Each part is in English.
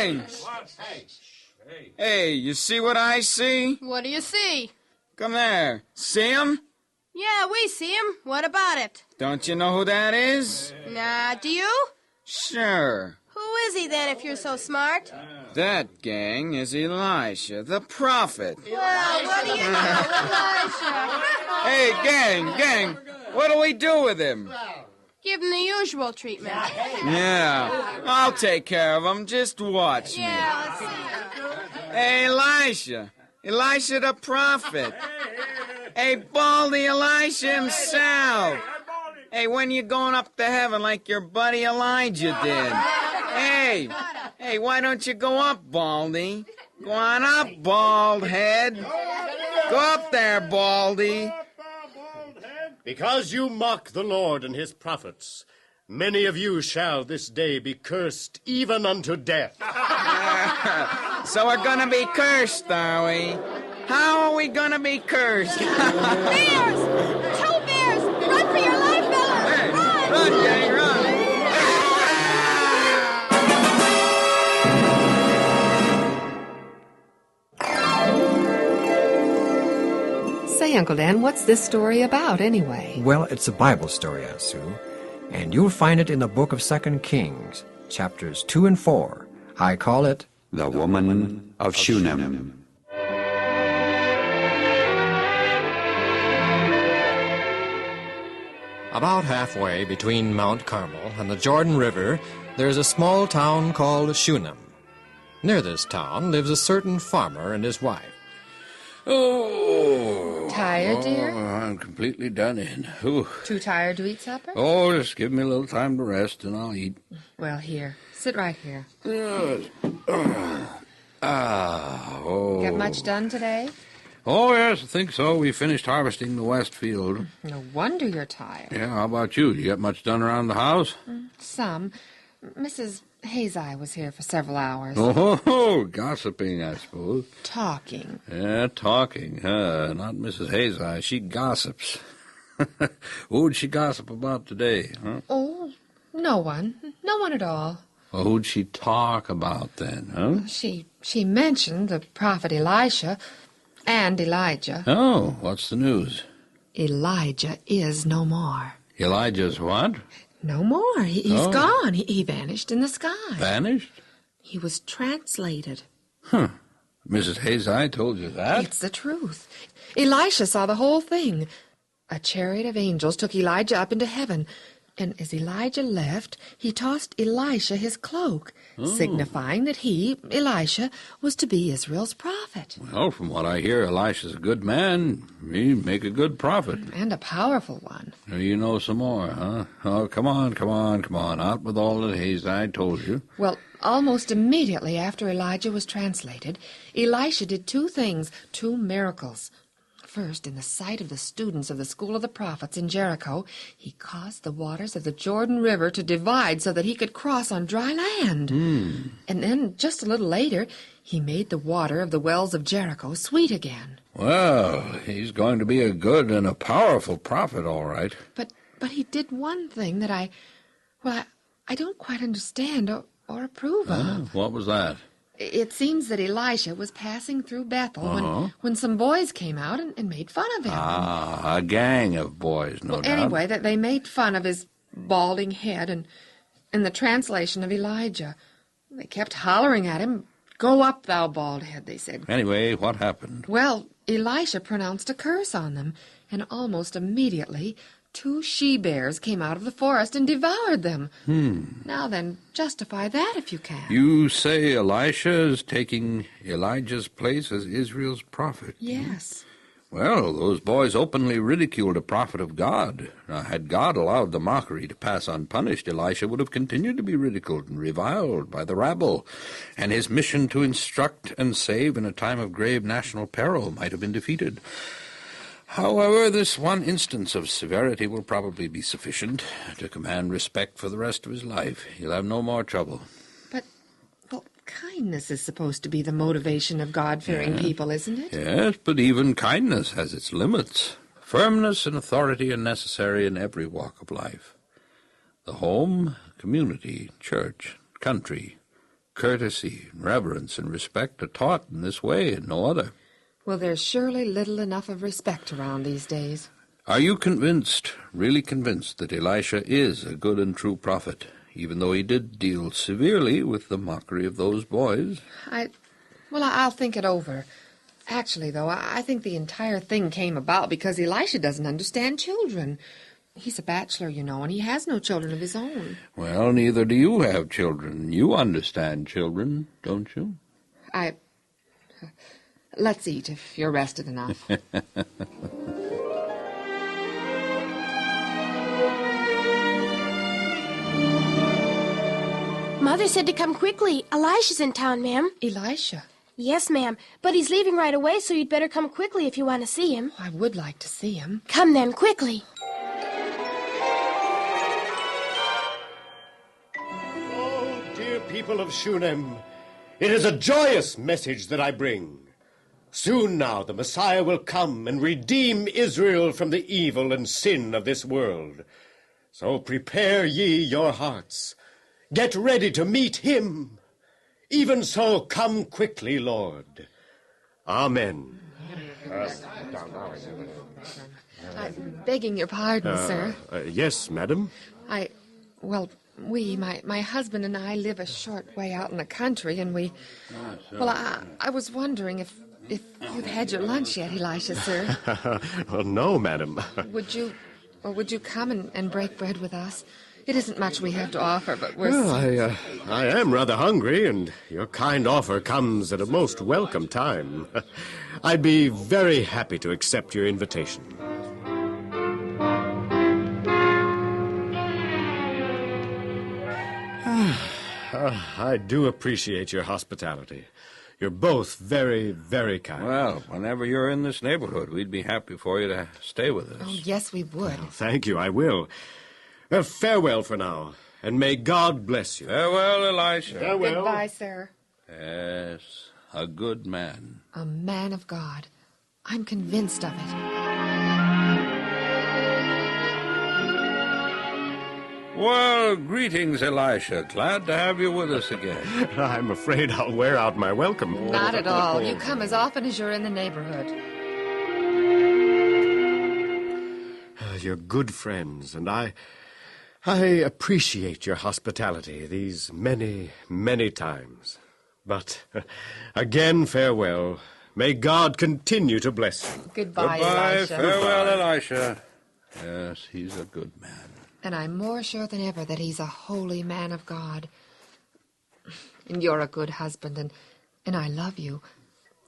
gang! Hey, you see what I see? What do you see? Come there. See him? Yeah, we see him. What about it? Don't you know who that is? Nah, do you? Sure. Who is he then, if you're so smart? That, gang, is Elisha, the prophet. Well, what do you know, Elisha? Hey, gang, what do we do with him? Give him the usual treatment. Yeah, I'll take care of him. Just watch me. Yeah, let's see. Hey, Elisha the prophet. Hey, Baldy Elisha himself. Hey, when you going up to heaven like your buddy Elijah did? Hey, why don't you go up, Baldy? Go on up, bald head. Go up there, Baldy. Because you mock the Lord and his prophets, many of you shall this day be cursed even unto death. So we're gonna be cursed, are we? How are we gonna be cursed? Bears! 2 bears! Run for your life, fellas! Hey, Run! run, gang, run! Say, Uncle Dan, what's this story about, anyway? Well, it's a Bible story, Aunt Sue, and you'll find it in the book of 2 Kings, chapters 2 and 4. I call it The Woman of Shunem. About halfway between Mount Carmel and the Jordan River, there's a small town called Shunem. Near this town lives a certain farmer and his wife. Oh. Tired, dear? I'm completely done in. Ooh. Too tired to eat supper? Oh, just give me a little time to rest and I'll eat. Well, here. Sit right here. Get much done today? Oh, yes, I think so. We finished harvesting the west field. No wonder you're tired. Yeah, how about you? Did you get much done around the house? Some. Mrs. Hazai was here for several hours. Oh, gossiping, I suppose. Talking. Yeah, talking. Not Mrs. Hazai. She gossips. Who'd she gossip about today, huh? Oh, no one. No one at all. Well, who'd she talk about then, huh? She mentioned the prophet Elisha and Elijah. Oh, what's the news? Elijah is no more. Elijah's what? No more. He's gone. He vanished in the sky. Vanished? He was translated. Huh. Mrs. Hazai told you that? It's the truth. Elisha saw the whole thing. A chariot of angels took Elijah up into heaven, and as Elijah left, he tossed Elisha his cloak, signifying that he, Elisha, was to be Israel's prophet. Well, from what I hear, Elisha's a good man. He'd make a good prophet. And a powerful one. You know some more, huh? Oh, come on. Out with all that Hazai told you. Well, almost immediately after Elijah was translated, Elisha did 2 things, 2 miracles. First, in the sight of the students of the School of the Prophets in Jericho, he caused the waters of the Jordan River to divide so that he could cross on dry land. And then, just a little later, he made the water of the wells of Jericho sweet again. Well, he's going to be a good and a powerful prophet, all right. But he did one thing that I don't quite understand or approve of. What was that? It seems that Elisha was passing through Bethel when some boys came out and made fun of him. Ah, a gang of boys, no doubt. Anyway, that they made fun of his balding head and the translation of Elijah. They kept hollering at him, "Go up, thou bald head," they said. Anyway, what happened? Well, Elisha pronounced a curse on them, and almost immediately 2 she-bears came out of the forest and devoured them. Now then, justify that if you can. You say Elisha is taking Elijah's place as Israel's prophet? Yes. Well, those boys openly ridiculed a prophet of God. Now, had God allowed the mockery to pass unpunished, Elisha would have continued to be ridiculed and reviled by the rabble, and his mission to instruct and save in a time of grave national peril might have been defeated. However, this one instance of severity will probably be sufficient to command respect for the rest of his life. He'll have no more trouble. But, kindness is supposed to be the motivation of God-fearing people, isn't it? Yes, but even kindness has its limits. Firmness and authority are necessary in every walk of life. The home, community, church, country, Courtesy, reverence, and respect are taught in this way and no other. Well, there's surely little enough of respect around these days. Are you convinced, really convinced, that Elisha is a good and true prophet, even though he did deal severely with the mockery of those boys? I'll think it over. Actually, though, I think the entire thing came about because Elisha doesn't understand children. He's a bachelor, you know, and he has no children of his own. Well, neither do you have children. You understand children, don't you? Let's eat, if you're rested enough. Mother said to come quickly. Elisha's in town, ma'am. Elisha? Yes, ma'am. But he's leaving right away, so you'd better come quickly if you want to see him. I would like to see him. Come then, quickly. Oh, dear people of Shunem, it is a joyous message that I bring. Soon now the Messiah will come and redeem Israel from the evil and sin of this world. So prepare ye your hearts. Get ready to meet him. Even so, come quickly, Lord. Amen. I'm begging your pardon, sir. Yes, madam. My husband and I live a short way out in the country, and I was wondering if you've had your lunch yet, Elisha, sir. Well, no, madam. Would you come and break bread with us? It isn't much we have to offer, but we're... Well, I am rather hungry, and your kind offer comes at a most welcome time. I'd be very happy to accept your invitation. I do appreciate your hospitality. You're both very, very kind. Well, whenever you're in this neighborhood, we'd be happy for you to stay with us. Oh, yes, we would. Well, thank you, I will. Farewell for now, and may God bless you. Farewell, Elisha. Farewell. Goodbye, sir. Yes, a good man. A man of God. I'm convinced of it. Well, greetings, Elisha. Glad to have you with us again. I'm afraid I'll wear out my welcome. Not at all. You come as often as you're in the neighborhood. You're good friends, and I appreciate your hospitality these many, many times. But again, farewell. May God continue to bless you. Goodbye, Elisha. Farewell, Elisha. Yes, he's a good man. And I'm more sure than ever that he's a holy man of God. And you're a good husband, and I love you.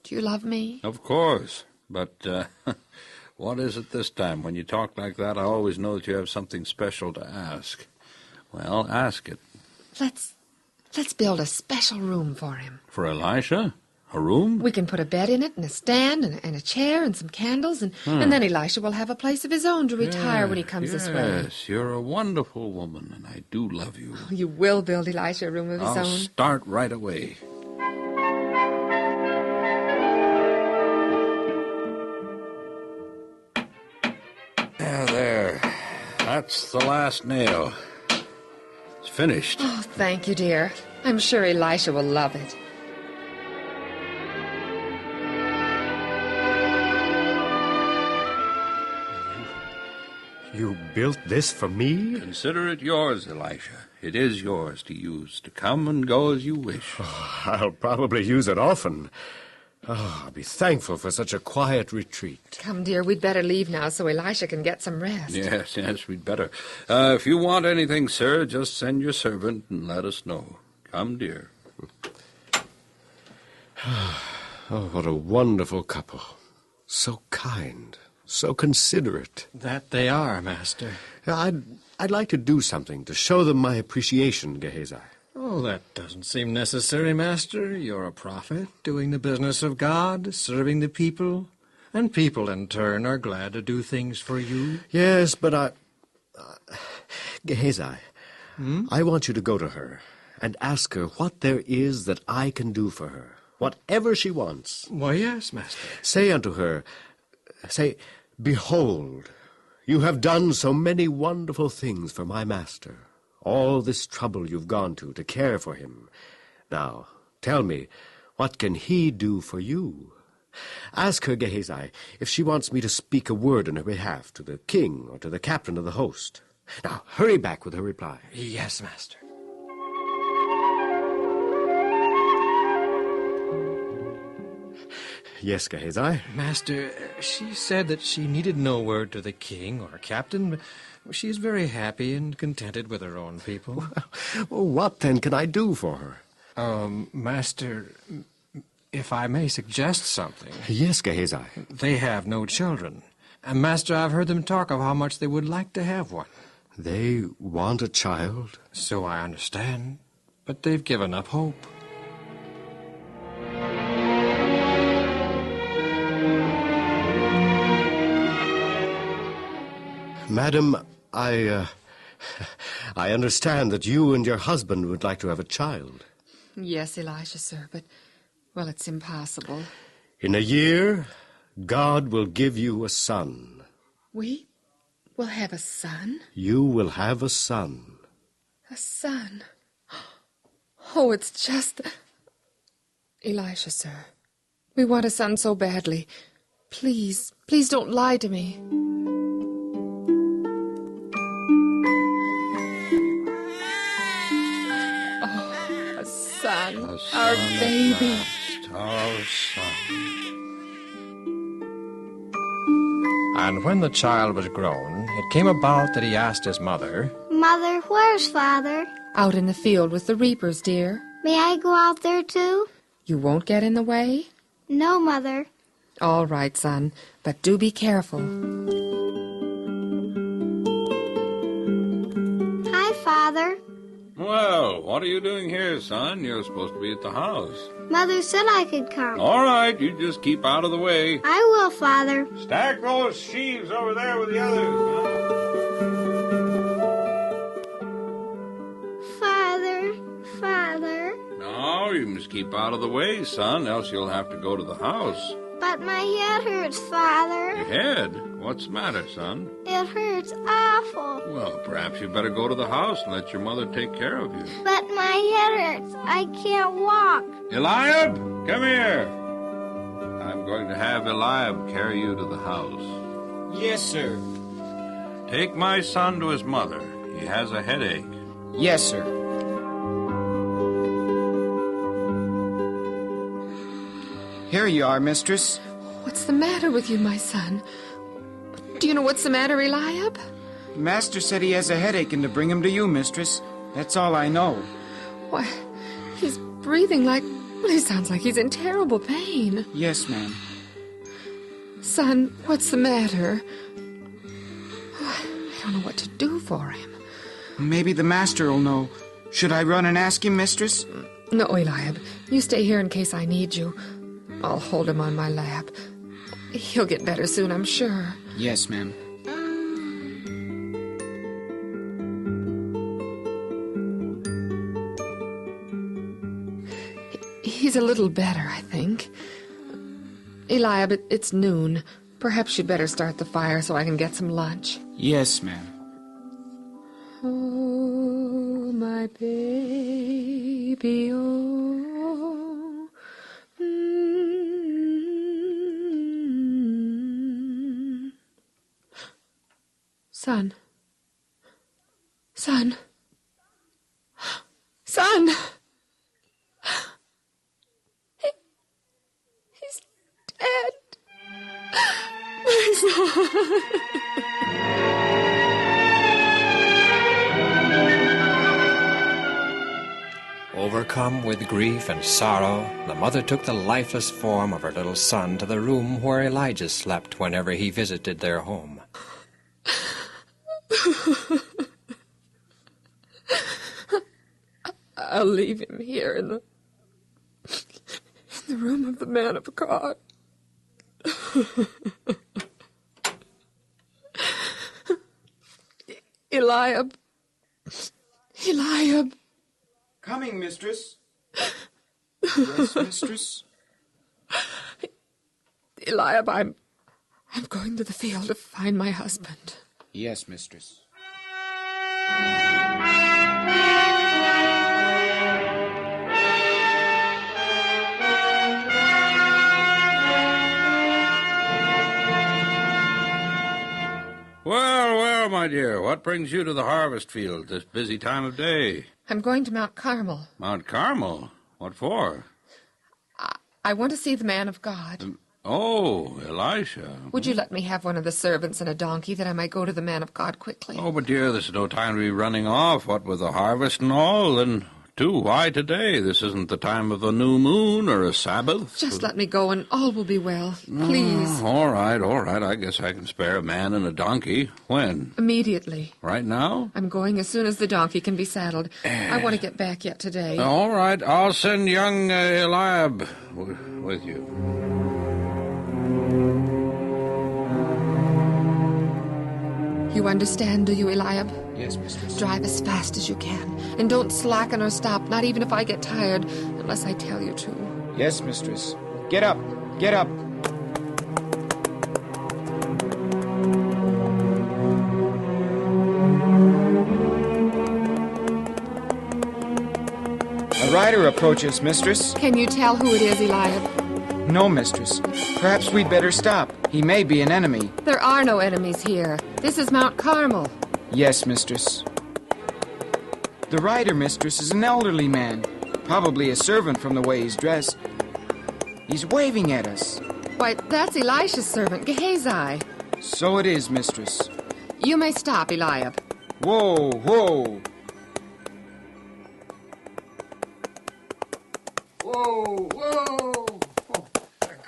Do you love me? Of course, but what is it this time? When you talk like that, I always know that you have something special to ask. Well, ask it. Let's build a special room for him. For Elisha? A room? We can put a bed in it, and a stand, and a chair, and some candles, and then Elisha will have a place of his own to retire when he comes this way. Yes, you're a wonderful woman, and I do love you. You will build Elisha a room of his I'll own. start right away. There. That's the last nail. It's finished. Oh, thank you, dear. I'm sure Elisha will love it. You built this for me? Consider it yours, Elisha. It is yours to use, to come and go as you wish. Oh, I'll probably use it often. Oh, I'll be thankful for such a quiet retreat. Come, dear, we'd better leave now so Elisha can get some rest. Yes, we'd better. If you want anything, sir, just send your servant and let us know. Come, dear. Oh, what a wonderful couple. So kind, so considerate. That they are, Master. I'd like to do something to show them my appreciation, Gehazi. Oh, that doesn't seem necessary, Master. You're a prophet, doing the business of God, serving the people, and people in turn are glad to do things for you. Yes, but Gehazi, I want you to go to her and ask her what there is that I can do for her, whatever she wants. Why, yes, Master. Say unto her, Behold, you have done so many wonderful things for my master. All this trouble you've gone to care for him. Now, tell me, what can he do for you? Ask her, Gehazi, if she wants me to speak a word on her behalf to the king or to the captain of the host. Now, hurry back with her reply. Yes, master. Yes, Gehazi? Master, she said that she needed no word to the king or captain. She is very happy and contented with her own people. Well, what then can I do for her? Master, if I may suggest something. Yes, Gehazi. They have no children. And Master, I've heard them talk of how much they would like to have one. They want a child? So I understand. But they've given up hope. Madam, I understand that you and your husband would like to have a child. Yes, Elisha, sir, but, well, it's impossible. In a year, God will give you a son. We will have a son? You will have a son. A son? Oh, it's just... Elisha, sir, we want a son so badly. Please, please don't lie to me. Oh, a son. Our baby. Our son. And when the child was grown, it came about that he asked his mother, Mother, where's Father? Out in the field with the reapers, dear. May I go out there too? You won't get in the way? No, Mother. All right, son, but do be careful. Hi, Father. Well, what are you doing here, son? You're supposed to be at the house. Mother said I could come. All right, you just keep out of the way. I will, Father. Stack those sheaves over there with the others. Father. No, you must keep out of the way, son, else you'll have to go to the house. But my head hurts, Father. Your head? What's the matter, son? It hurts awful. Well, perhaps you better go to the house and let your mother take care of you. But my head hurts. I can't walk. Eliab, come here. I'm going to have Eliab carry you to the house. Yes, sir. Take my son to his mother. He has a headache. Yes, sir. Here you are, mistress. What's the matter with you, my son? Do you know what's the matter, Eliab? Master said he has a headache and to bring him to you, mistress. That's all I know. Why, he's breathing like... Well, he sounds like he's in terrible pain. Yes, ma'am. Son, what's the matter? I don't know what to do for him. Maybe the master will know. Should I run and ask him, mistress? No, Eliab. You stay here in case I need you. I'll hold him on my lap. He'll get better soon, I'm sure. Yes, ma'am. He's a little better, I think. Eliab, it's noon. Perhaps you'd better start the fire so I can get some lunch. Yes, ma'am. Oh, my baby, oh. Son. Son. Son! He's dead. My son. Overcome with grief and sorrow, the mother took the lifeless form of her little son to the room where Elijah slept whenever he visited their home. I'll leave him here in the room of the man of God. Eliab. Eliab. Coming, mistress. Yes, mistress. Eliab, I'm going to the field to find my husband. Yes, mistress. Well, well, my dear, what brings you to the harvest field this busy time of day? I'm going to Mount Carmel. Mount Carmel? What for? I want to see the man of God. Oh, Elisha. Would you let me have one of the servants and a donkey that I might go to the man of God quickly? Oh, but dear, this is no time to be running off. What with the harvest and all, and too, why today? This isn't the time of a new moon or a Sabbath. Just let me go and all will be well. Please. All right. I guess I can spare a man and a donkey. When? Immediately. Right now? I'm going as soon as the donkey can be saddled. I want to get back yet today. All right, I'll send young Eliab with you. You understand, do you, Eliab? Yes, mistress. Drive as fast as you can, and don't slacken or stop, not even if I get tired, unless I tell you to. Yes, mistress. Get up. Get up. A rider approaches, mistress. Can you tell who it is, Eliab? No, mistress. Perhaps we'd better stop. He may be an enemy. There are no enemies here. This is Mount Carmel. Yes, mistress. The rider, mistress, is an elderly man. Probably a servant from the way he's dressed. He's waving at us. Why, that's Elisha's servant, Gehazi. So it is, mistress. You may stop, Eliab. Whoa, whoa. Whoa, whoa.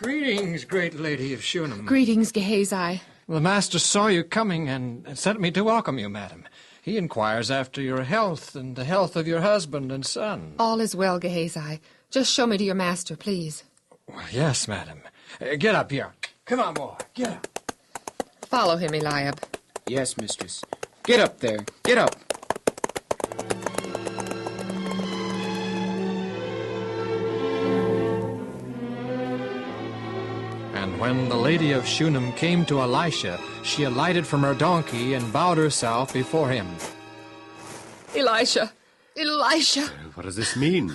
Greetings, great lady of Shunem. Greetings, Gehazi. The master saw you coming and sent me to welcome you, madam. He inquires after your health and the health of your husband and son. All is well, Gehazi. Just show me to your master, please. Well, yes, madam. Get up here. Come on, boy. Get up. Follow him, Eliab. Yes, mistress. Get up there. Get up. And when the lady of Shunem came to Elisha, she alighted from her donkey and bowed herself before him. Elisha! What does this mean?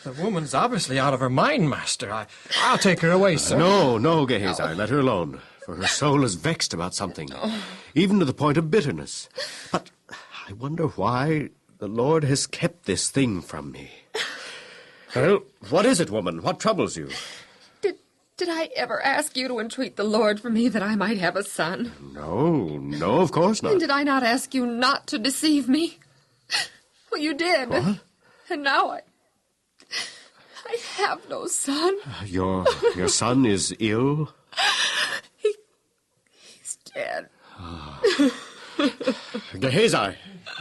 The woman's obviously out of her mind, master. I'll take her away, sir. No, Gehazi, let her alone, for her soul is vexed about something, even to the point of bitterness. But I wonder why the Lord has kept this thing from me. Well, what is it, woman? What troubles you? Did I ever ask you to entreat the Lord for me that I might have a son? No, of course not. And did I not ask you not to deceive me? Well, you did. What? And now I have no son. Your son is ill? He's dead. Gehazi,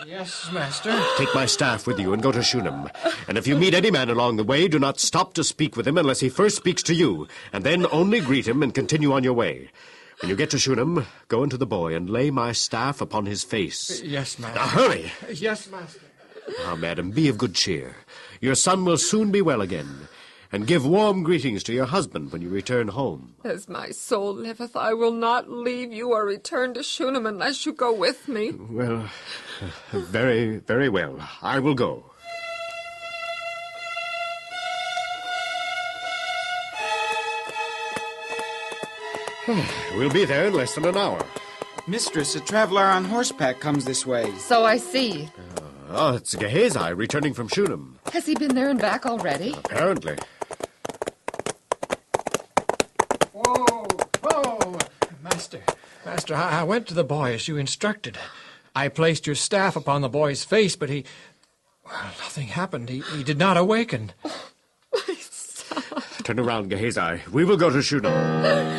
Yes, master. take my staff with you and go to Shunem. And if you meet any man along the way, do not stop to speak with him unless he first speaks to you, and then only greet him and continue on your way. When you get to Shunem, go into the boy and lay my staff upon his face. Yes, master. Now hurry! Yes, master. Now, madam, be of good cheer. Your son will soon be well again. And give warm greetings to your husband when you return home. As my soul liveth, I will not leave you or return to Shunem unless you go with me. Well, very, very well. I will go. We'll be there in less than an hour. Mistress, a traveler on horseback comes this way. So I see. Oh, it's Gehazi returning from Shunem. Has he been there and back already? Apparently. Whoa! Master, I went to the boy as you instructed. I placed your staff upon the boy's face, but nothing happened. He did not awaken. My son. Turn around, Gehazi. We will go to Shunem.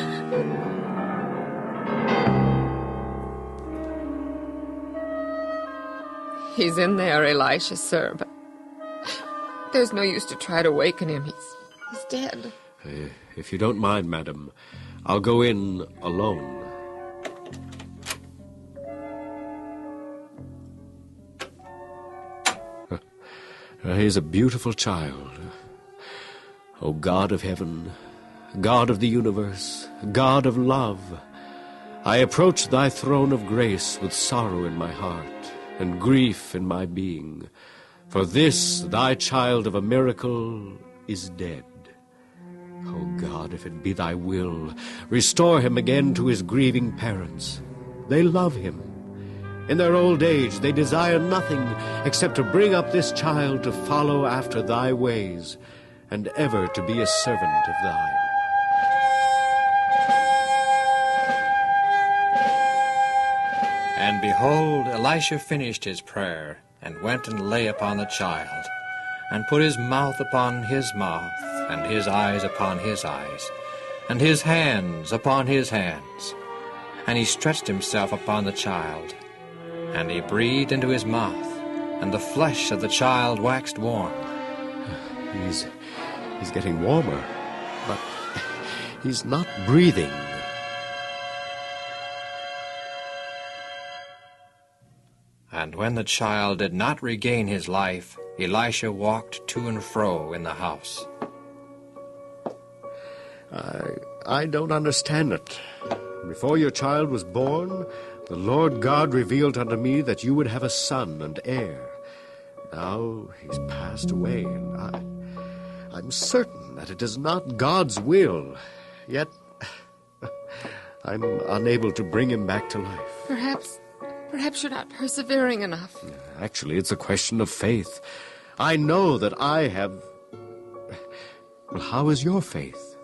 He's in there, Elisha, sir, but there's no use to try to waken him. He's dead. If you don't mind, madam, I'll go in alone. He's a beautiful child. O God of heaven, God of the universe, God of love, I approach thy throne of grace with sorrow in my heart and grief in my being, for this thy child of a miracle is dead. O God, if it be thy will, restore him again to his grieving parents. They love him. In their old age they desire nothing except to bring up this child to follow after thy ways, and ever to be a servant of thine. And behold, Elisha finished his prayer, and went and lay upon the child, and put his mouth upon his mouth, and his eyes upon his eyes, and his hands upon his hands. And he stretched himself upon the child, and he breathed into his mouth, and the flesh of the child waxed warm. He's getting warmer, but he's not breathing. And when the child did not regain his life, Elisha walked to and fro in the house. I don't understand it. Before your child was born, the Lord God revealed unto me that you would have a son and heir. Now he's passed away, and I'm certain that it is not God's will. Yet I'm unable to bring him back to life. Perhaps you're not persevering enough. Actually, it's a question of faith. I know that I have... Well, how is your faith?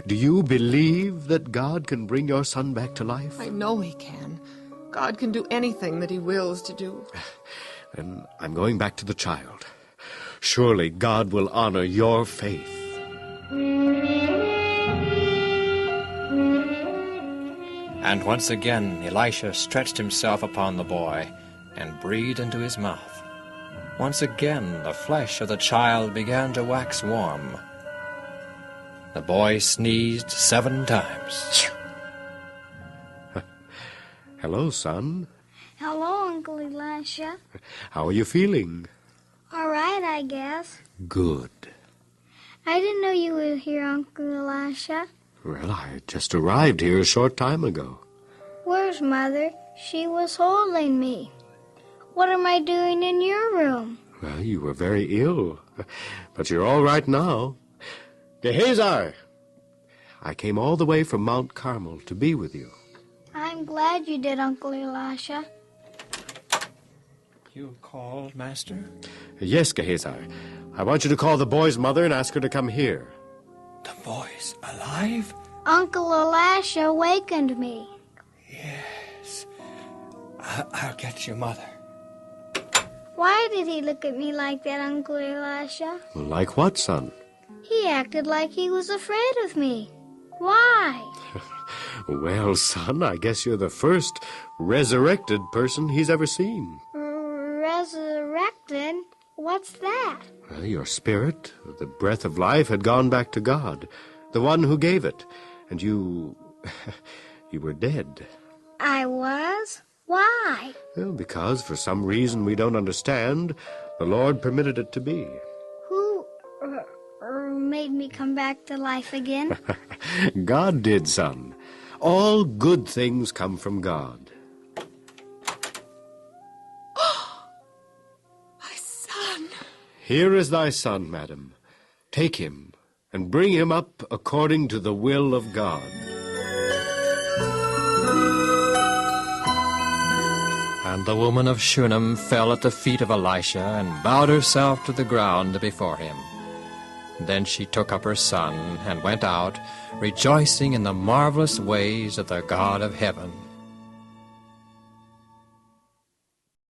Do you believe that God can bring your son back to life? I know he can. God can do anything that he wills to do. Then I'm going back to the child. Surely God will honor your faith. And once again Elisha stretched himself upon the boy, and breathed into his mouth. Once again the flesh of the child began to wax warm. The boy sneezed 7 times. Hello, son. Hello, Uncle Elisha. How are you feeling? All right, I guess. Good. I didn't know you were here, Uncle Elisha. Well, I just arrived here a short time ago. Where's Mother? She was holding me. What am I doing in your room? Well, you were very ill, but you're all right now. Gehazi! I came all the way from Mount Carmel to be with you. I'm glad you did, Uncle Elisha. You called, Master? Yes, Gehazi. I want you to call the boy's mother and ask her to come here. The boy's alive? Uncle Elisha awakened me. Yes. I'll get your mother. Why did he look at me like that, Uncle Elisha? Like what, son? He acted like he was afraid of me. Why? Well, son, I guess you're the first resurrected person he's ever seen. Resurrected? What's that? Well, your spirit, the breath of life, had gone back to God, the one who gave it, and you were dead. I was? Why? Well, because for some reason we don't understand, the Lord permitted it to be. Who made me come back to life again? God did, son. All good things come from God. My son! Here is thy son, madam. Take him and bring him up according to the will of God. And the woman of Shunem fell at the feet of Elisha, and bowed herself to the ground before him. Then she took up her son, and went out, rejoicing in the marvelous ways of the God of heaven.